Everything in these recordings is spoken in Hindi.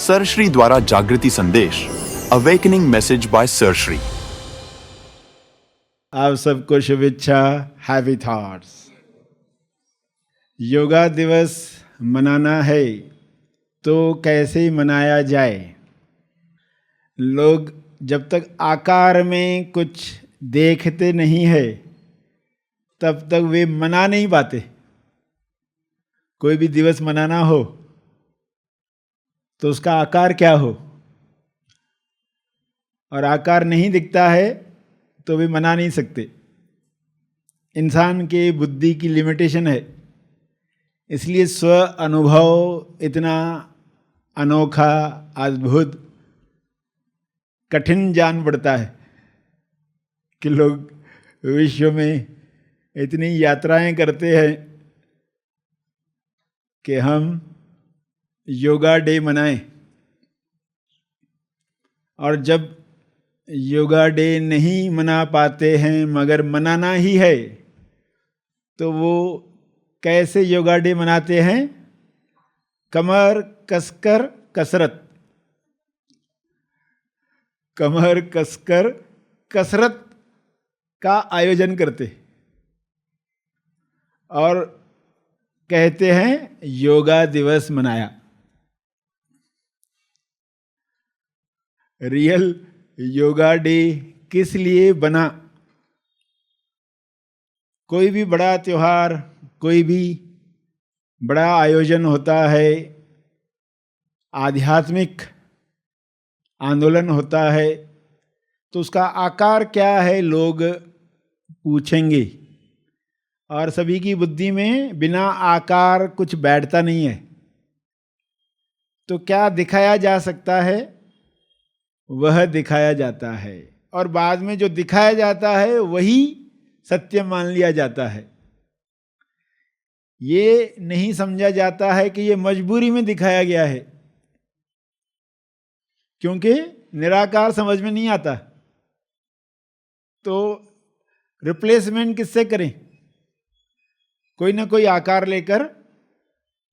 सर श्री द्वारा जागृति संदेश, awakening message bye sir Shri. आप सबको शुभेच्छा, हैप्पी थॉट्स। योगा दिवस मनाना है तो कैसे मनाया जाए? लोग जब तक आकार में कुछ देखते नहीं है तब तक वे मना नहीं पाते। कोई भी दिवस मनाना हो तो उसका आकार क्या हो, और आकार नहीं दिखता है तो वे मना नहीं सकते। इंसान के बुद्धि की लिमिटेशन है, इसलिए स्व अनुभव इतना अनोखा, अद्भुत, कठिन जान पड़ता है कि लोग विश्व में इतनी यात्राएं करते हैं कि हम योगा डे मनाएं, और जब योगा डे नहीं मना पाते हैं मगर मनाना ही है तो वो कैसे योगा डे मनाते हैं? कमर कसकर कसरत, कमर कसकर कसरत का आयोजन करते और कहते हैं योगा दिवस मनाया। रियल योगा डे किस लिए बना? कोई भी बड़ा त्योहार, कोई भी बड़ा आयोजन होता है, आध्यात्मिक आंदोलन होता है, तो उसका आकार क्या है लोग पूछेंगे, और सभी की बुद्धि में बिना आकार कुछ बैठता नहीं है। तो क्या दिखाया जा सकता है वह दिखाया जाता है, और बाद में जो दिखाया जाता है वही सत्य मान लिया जाता है। ये नहीं समझा जाता है कि ये मजबूरी में दिखाया गया है, क्योंकि निराकार समझ में नहीं आता। तो रिप्लेसमेंट किससे करें? कोई ना कोई आकार लेकर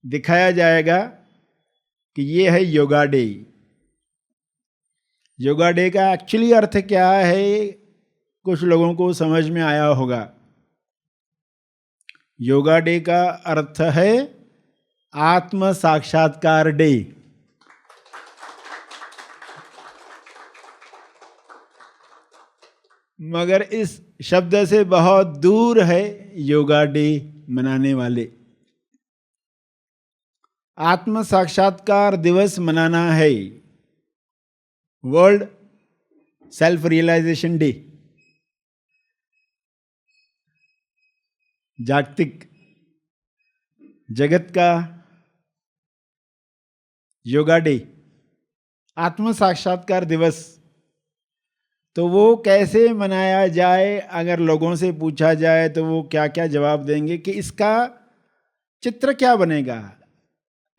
दिखाया जाएगा कि ये है योगा डे। योगा डे का एक्चुअली अर्थ क्या है, कुछ लोगों को समझ में आया होगा। योगा डे का अर्थ है आत्म साक्षात्कार डे। मगर इस शब्द से बहुत दूर है योगा डे मनाने वाले। आत्म साक्षात्कार दिवस मनाना है, वर्ल्ड सेल्फ रियलाइजेशन डे, जागतिक जगत का योगा डे, आत्म साक्षात्कार दिवस। तो वो कैसे मनाया जाए? अगर लोगों से पूछा जाए तो वो क्या क्या जवाब देंगे कि इसका चित्र क्या बनेगा,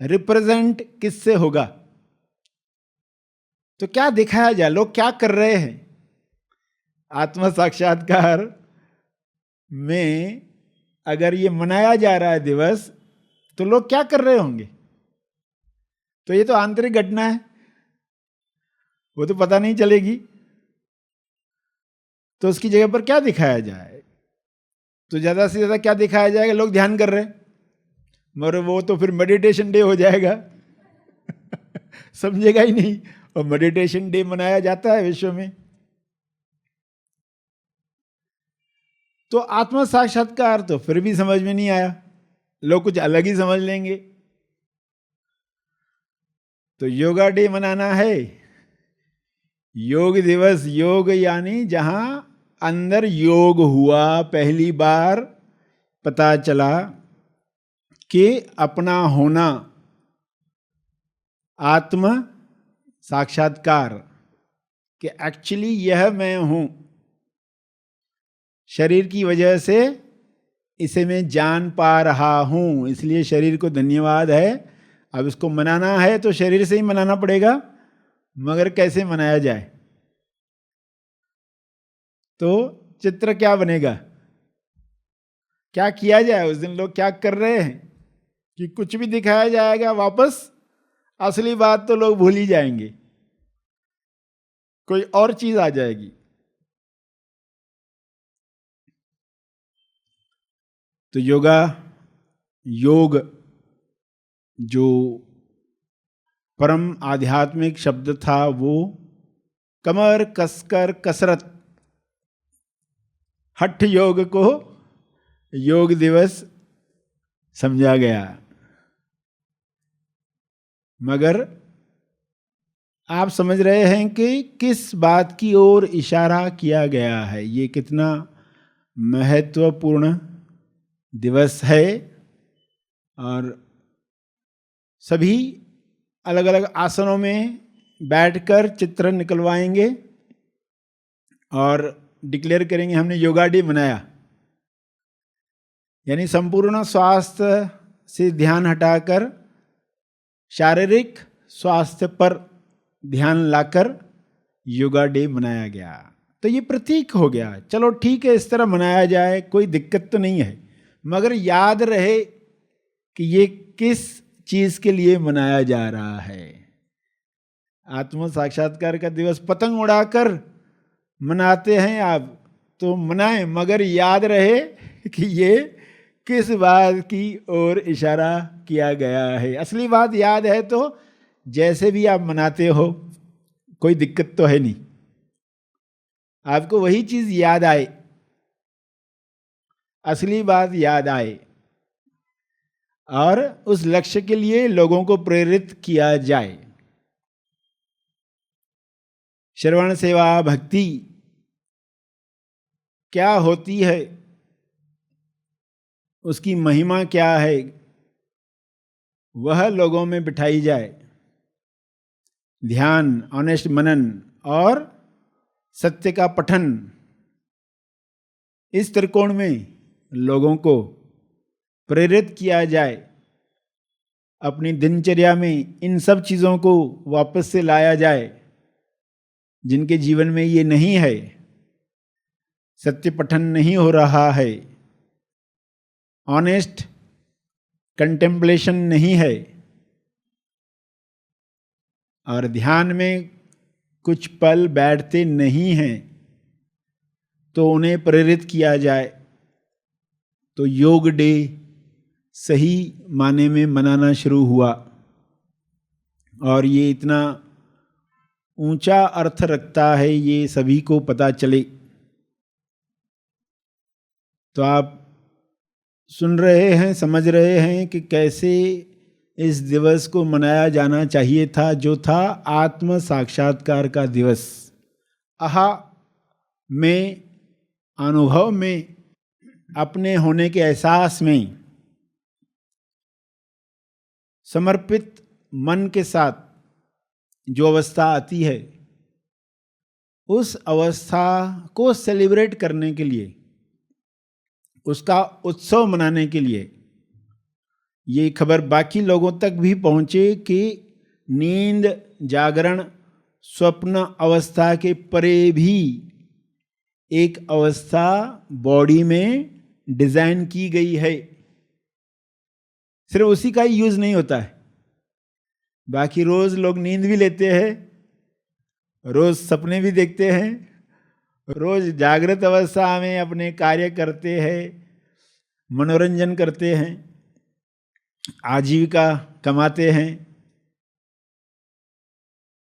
रिप्रेजेंट किससे होगा, तो क्या दिखाया जाए, लोग क्या कर रहे हैं। आत्म साक्षात्कार में अगर ये मनाया जा रहा है दिवस, तो लोग क्या कर रहे होंगे? तो ये तो आंतरिक घटना है, वो तो पता नहीं चलेगी। तो उसकी जगह पर क्या दिखाया जाए? तो ज्यादा से ज्यादा क्या दिखाया जाएगा? लोग ध्यान कर रहे हैं, मगर वो तो फिर मेडिटेशन डे हो जाएगा। समझेगा ही नहीं। और मेडिटेशन डे मनाया जाता है विश्व में। तो आत्म साक्षात्कार तो फिर भी समझ में नहीं आया, लोग कुछ अलग ही समझ लेंगे। तो योगा डे मनाना है, योग दिवस, योग यानी जहां अंदर योग हुआ, पहली बार पता चला कि अपना होना, आत्म साक्षात्कार, कि एक्चुअली यह मैं हूं, शरीर की वजह से इसे मैं जान पा रहा हूं, इसलिए शरीर को धन्यवाद है। अब इसको मनाना है तो शरीर से ही मनाना पड़ेगा, मगर कैसे मनाया जाए? तो चित्र क्या बनेगा, क्या किया जाए उस दिन? लोग क्या कर रहे हैं कि कुछ भी दिखाया जाएगा, वापस असली बात तो लोग भूल ही जाएंगे, कोई और चीज आ जाएगी। तो योग जो परम आध्यात्मिक शब्द था वो कमर कसकर कसरत, हठ योग को योग दिवस समझा गया। मगर आप समझ रहे हैं कि किस बात की ओर इशारा किया गया है, ये कितना महत्वपूर्ण दिवस है। और सभी अलग अलग आसनों में बैठकर चित्र निकलवाएंगे और डिक्लेयर करेंगे हमने योगा डे मनाया। यानी संपूर्ण स्वास्थ्य से ध्यान हटाकर शारीरिक स्वास्थ्य पर ध्यान लाकर योगा डे मनाया गया। तो ये प्रतीक हो गया, चलो ठीक है इस तरह मनाया जाए, कोई दिक्कत तो नहीं है, मगर याद रहे कि ये किस चीज के लिए मनाया जा रहा है। आत्म साक्षात्कार का दिवस पतंग उड़ाकर मनाते हैं आप, तो मनाएं, मगर याद रहे कि ये किस बात की ओर इशारा किया गया है। असली बात याद है तो जैसे भी आप मनाते हो कोई दिक्कत तो है नहीं, आपको वही चीज याद आए, असली बात याद आए और उस लक्ष्य के लिए लोगों को प्रेरित किया जाए। श्रवण सेवा भक्ति क्या होती है, उसकी महिमा क्या है, वह लोगों में बिठाई जाए। ध्यान, ऑनेस्ट मनन और सत्य का पठन, इस त्रिकोण में लोगों को प्रेरित किया जाए। अपनी दिनचर्या में इन सब चीजों को वापस से लाया जाए जिनके जीवन में ये नहीं है। सत्य पठन नहीं हो रहा है, ऑनेस्ट कंटेम्पलेशन नहीं है, और ध्यान में कुछ पल बैठते नहीं हैं, तो उन्हें प्रेरित किया जाए। तो योग डे सही माने में मनाना शुरू हुआ और ये इतना ऊंचा अर्थ रखता है, ये सभी को पता चले। तो आप सुन रहे हैं, समझ रहे हैं कि कैसे इस दिवस को मनाया जाना चाहिए था, जो था आत्म साक्षात्कार का दिवस। आहा में, अनुभव में, अपने होने के एहसास में समर्पित मन के साथ जो अवस्था आती है, उस अवस्था को सेलिब्रेट करने के लिए, उसका उत्सव मनाने के लिए ये खबर बाकी लोगों तक भी पहुंचे कि नींद, जागरण, स्वप्न अवस्था के परे भी एक अवस्था बॉडी में डिजाइन की गई है। सिर्फ उसी का ही यूज नहीं होता है, बाकी रोज लोग नींद भी लेते हैं, रोज सपने भी देखते हैं, रोज जागृत अवस्था में अपने कार्य करते हैं, मनोरंजन करते हैं, आजीविका कमाते हैं,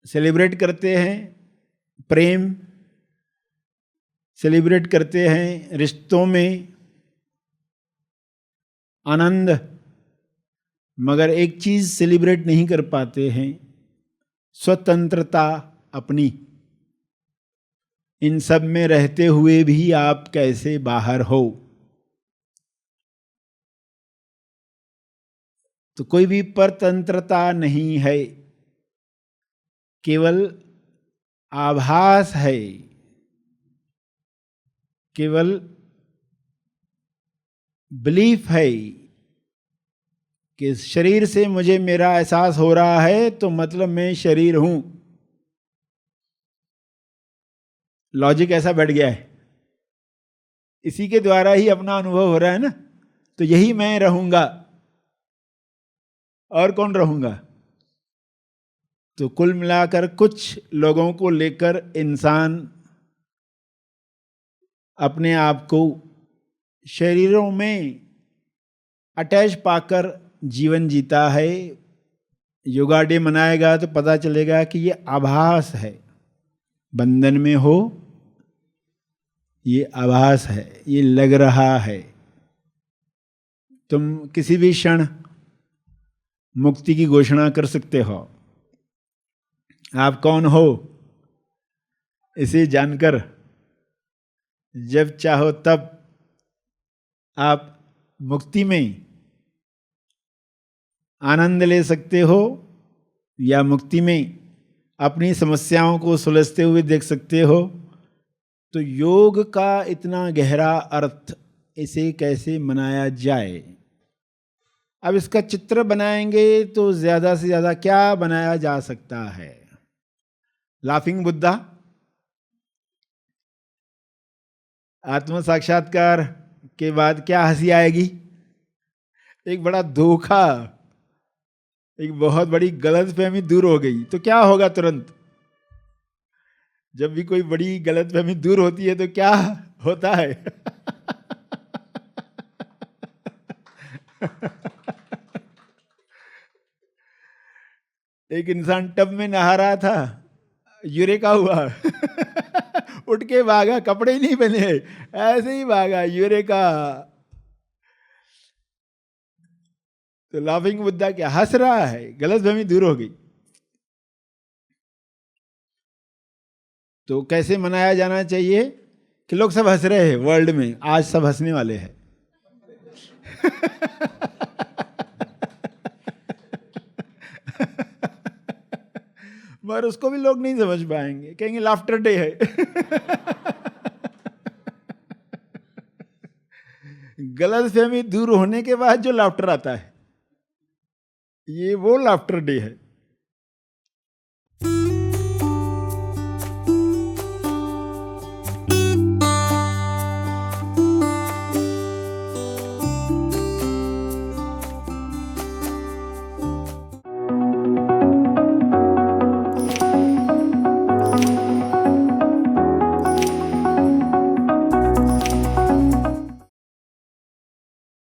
सेलिब्रेट करते हैं प्रेम, सेलिब्रेट करते हैं रिश्तों में आनंद, मगर एक चीज सेलिब्रेट नहीं कर पाते हैं, स्वतंत्रता अपनी। इन सब में रहते हुए भी आप कैसे बाहर हो। तो कोई भी परतंत्रता नहीं है, केवल आभास है, केवल बिलीफ है कि इस शरीर से मुझे मेरा एहसास हो रहा है तो मतलब मैं शरीर हूं। लॉजिक ऐसा बैठ गया है, इसी के द्वारा ही अपना अनुभव हो रहा है ना, तो यही मैं रहूंगा, और कौन रहूंगा। तो कुल मिलाकर कुछ लोगों को लेकर इंसान अपने आप को शरीरों में अटैच पाकर जीवन जीता है। योगा डे मनाएगा तो पता चलेगा कि ये आभास है, बंधन में हो ये आभास है, ये लग रहा है। तुम किसी भी क्षण मुक्ति की घोषणा कर सकते हो। आप कौन हो इसे जानकर जब चाहो तब आप मुक्ति में आनंद ले सकते हो या मुक्ति में अपनी समस्याओं को सुलझते हुए देख सकते हो। तो योग का इतना गहरा अर्थ, इसे कैसे मनाया जाए। अब इसका चित्र बनाएंगे तो ज्यादा से ज्यादा क्या बनाया जा सकता है? लाफिंग बुद्धा, आत्म साक्षात्कार के बाद क्या हंसी आएगी? एक बड़ा धोखा, एक बहुत बड़ी गलतफहमी दूर हो गई तो क्या होगा? तुरंत जब भी कोई बड़ी गलतफहमी दूर होती है तो क्या होता है? एक इंसान टब में नहा रहा था, यूरेका हुआ। उठ के भागा, कपड़े ही नहीं पहने, ऐसे ही भागा, यूरेका। तो लाफिंग बुद्धा क्या हंस रहा है, गलतफहमी दूर हो गई। तो कैसे मनाया जाना चाहिए कि लोग सब हंस रहे हैं वर्ल्ड में, आज सब हंसने वाले हैं। मगर उसको भी लोग नहीं समझ पाएंगे, कहेंगे लाफ्टर डे है। गलतफहमी दूर होने के बाद जो लाफ्टर आता है, ये वो लाफ्टर डे है।